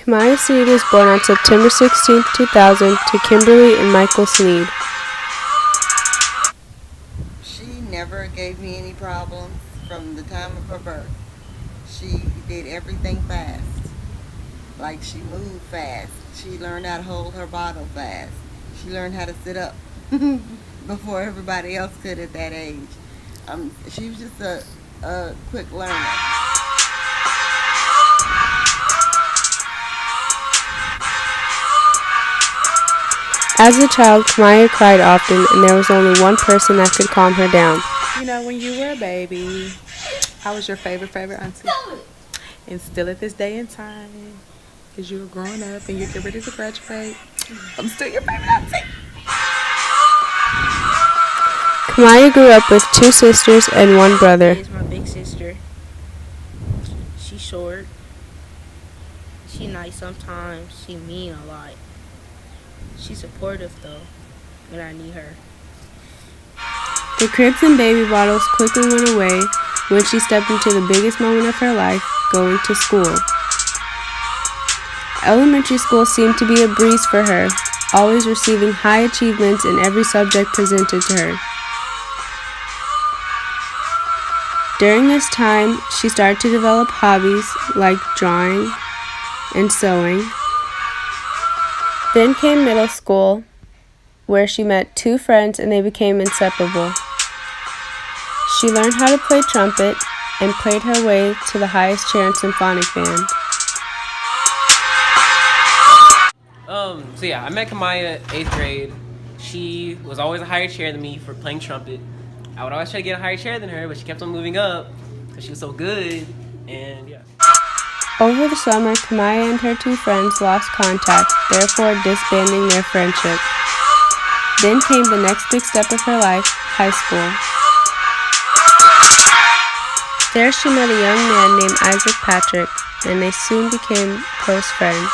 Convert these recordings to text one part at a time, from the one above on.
Kamaya Sneed was born on September 16, 2000 to Kimberly and Michael Sneed. She never gave me any problems from the time of her birth. She did everything fast. Like she moved fast. She learned how to hold her bottle fast. She learned how to sit up before everybody else could at that age. She was just a quick learner. As a child, Kamaya cried often, and there was only one person that could calm her down. You know, when you were a baby, I was your favorite auntie. And still at this day and time, because you were growing up and you're getting ready to graduate, I'm still your favorite auntie. Kamaya grew up with two sisters and one brother. Is my big sister. She's short. She nice sometimes. She mean a lot. She's supportive though when I need her. The cribs and baby bottles quickly went away when she stepped into the biggest moment of her life, going to school. Elementary school seemed to be a breeze for her, always receiving high achievements in every subject presented to her. During this time, she started to develop hobbies like drawing and sewing. Then came middle school, where she met two friends and they became inseparable. She learned how to play trumpet and played her way to the highest chair in symphonic band. I met Kamaya 8th grade. She was always a higher chair than me for playing trumpet. I would always try to get a higher chair than her, but she kept on moving up because she was so good, and yeah. Over the summer, Kamaya and her two friends lost contact, therefore disbanding their friendship. Then came the next big step of her life, high school. There she met a young man named Isaac Patrick, and they soon became close friends.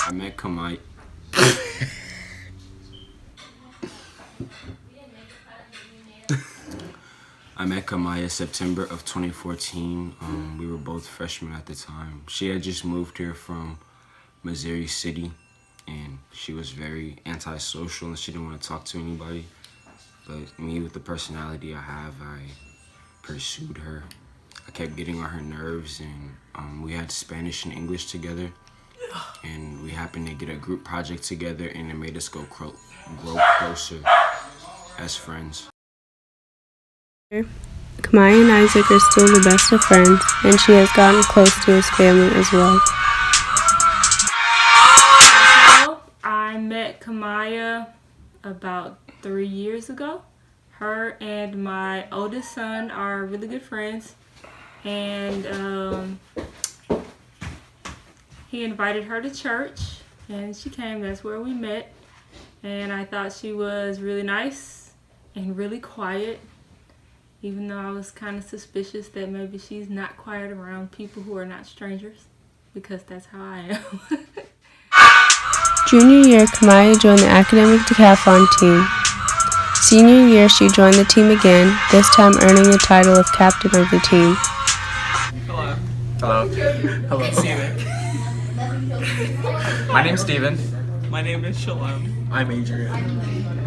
I met Kamaya. I met Kamaya September of 2014. We were both freshmen at the time. She had just moved here from Missouri City, and she was very antisocial and she didn't want to talk to anybody. But me, with the personality I have, I pursued her. I kept getting on her nerves, and we had Spanish and English together, and we happened to get a group project together, and it made us grow closer as friends. Kamaya and Isaac are still the best of friends, and she has gotten close to his family as well. I met Kamaya about 3 years ago. Her and my oldest son are really good friends, and he invited her to church, and she came. That's where we met, and I thought she was really nice and really quiet, even though I was kind of suspicious that maybe she's not quiet around people who are not strangers, because that's how I am. Junior year, Kamaya joined the academic decathlon team. Senior year, she joined the team again, this time earning the title of captain of the team. Hello. Hello. Hello. Steven. My name's Steven. My name is Shalom. I'm Adrian.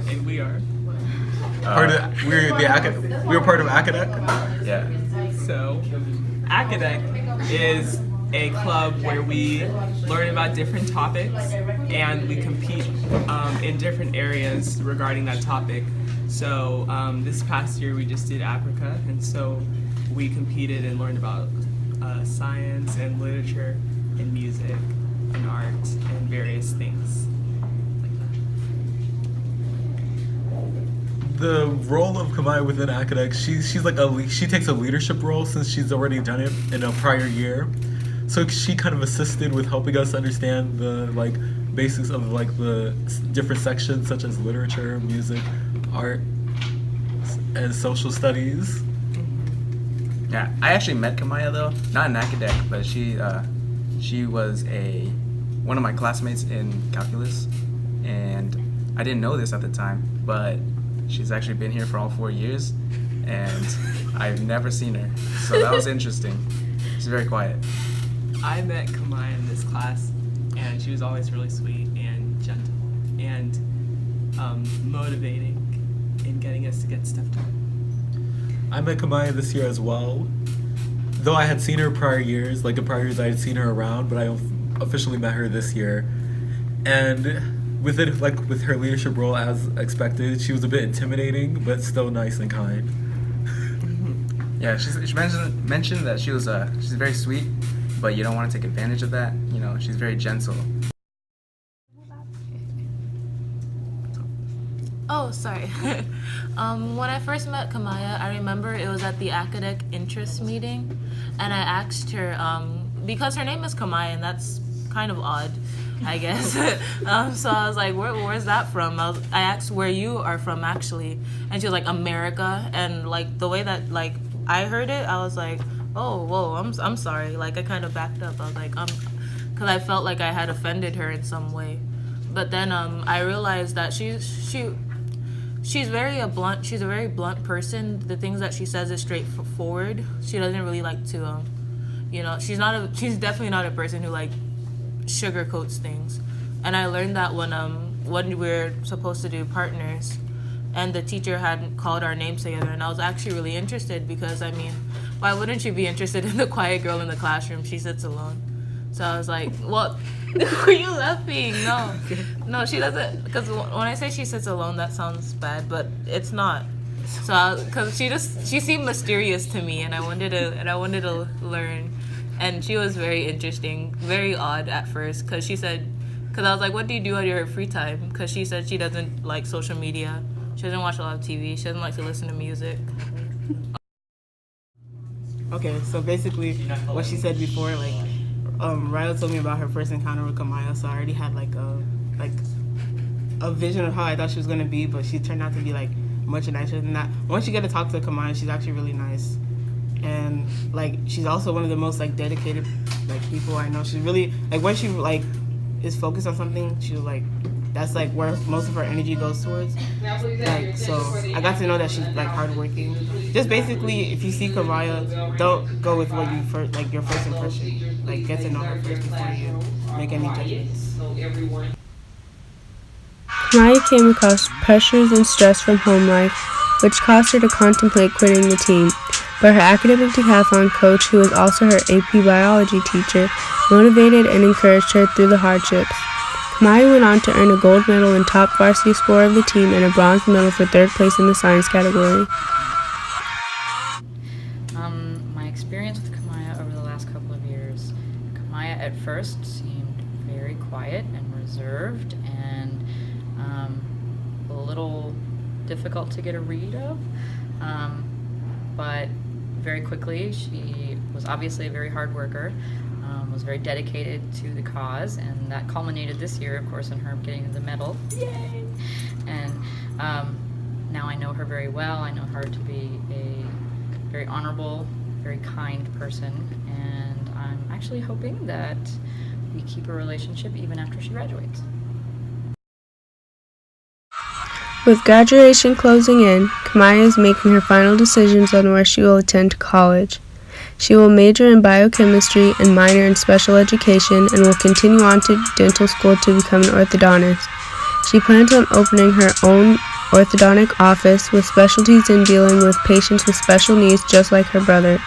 And we are we were part of Academic. Yeah. So, Academic is a club where we learn about different topics and we compete in different areas regarding that topic. So this past year we just did Africa, and so we competed and learned about science and literature and music and art and various things like that. The role of Kamaya within Academic, she's like she takes a leadership role since she's already done it in a prior year. So she kind of assisted with helping us understand the basics of the different sections such as literature, music, art, and social studies. Yeah, I actually met Kamaya though, not in academic, but she was one of my classmates in calculus, and I didn't know this at the time, but she's actually been here for all 4 years, and I've never seen her, so that was interesting. She's very quiet. I met Kamaya in this class, and she was always really sweet and gentle and motivating in getting us to get stuff done. I met Kamaya this year as well. Though I had seen her prior years, like in prior years I had seen her around, but I officially met her this year. And with it, like with her leadership role as expected, she was a bit intimidating, but still nice and kind. Yeah, she mentioned that she's very sweet, but you don't want to take advantage of that. You know, she's very gentle. Oh, sorry. When I first met Kamaya, I remember it was at the academic interest meeting, and I asked her, because her name is Kamaya, and that's kind of odd, I guess. So I was like, where's that from? I asked where you are from, actually, and she was like, America, and like the way that like I heard it, I was like, oh, whoa, I'm sorry. Like I kind of backed up. I was like, because I felt like I had offended her in some way. But then I realized that she's a very blunt person. The things that she says is straightforward. She doesn't really like to, she's definitely not a person who like sugarcoats things. And I learned that when we're supposed to do partners, and the teacher had called our names together, and I was actually really interested because I mean, why wouldn't you be interested in the quiet girl in the classroom? She sits alone. So I was like, what? Were you laughing? No, she doesn't. Because when I say she sits alone, that sounds bad, but it's not. So, because she seemed mysterious to me, and I wanted to learn. And she was very interesting, very odd at first, because I was like, what do you do on your free time? Because she said she doesn't like social media. She doesn't watch a lot of TV. She doesn't like to listen to music. Okay, so basically, what she said before, like, Ryla told me about her first encounter with Kamaya, so I already had like a vision of how I thought she was gonna be, but she turned out to be like much nicer than that. Once you get to talk to Kamaya, she's actually really nice, and like she's also one of the most like dedicated like people I know. She's really like when she like is focused on something, she's like that's like where most of her energy goes towards. Like so, I got to know that she's like hardworking. Just basically, if you see Kamaya, don't go with what you first like your first impression. Like get to know her first before you make any judgments. Kamaya came across pressures and stress from home life, which caused her to contemplate quitting the team. But her academic decathlon coach, who was also her AP biology teacher, motivated and encouraged her through the hardships. Kamaya went on to earn a gold medal and top varsity scorer of the team and a bronze medal for third place in the science category. My experience with Kamaya over the last couple of years, Kamaya at first seemed very quiet and reserved and a little difficult to get a read of, but very quickly she was obviously a very hard worker. Was very dedicated to the cause, and that culminated this year, of course, in her getting the medal. Yay! And now I know her very well. I know her to be a very honorable, very kind person, and I'm actually hoping that we keep a relationship even after she graduates. With graduation closing in, Kamaya is making her final decisions on where she will attend college. She will major in biochemistry and minor in special education and will continue on to dental school to become an orthodontist. She plans on opening her own orthodontic office with specialties in dealing with patients with special needs just like her brother.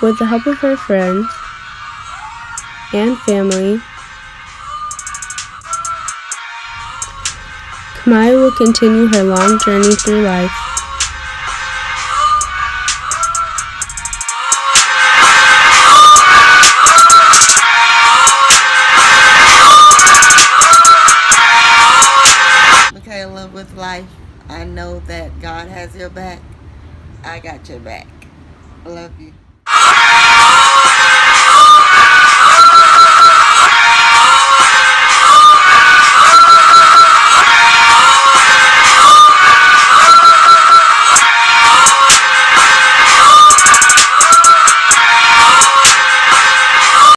With the help of her friends and family, Kamaya will continue her long journey through life. With life, I know that God has your back. I got your back. I love you.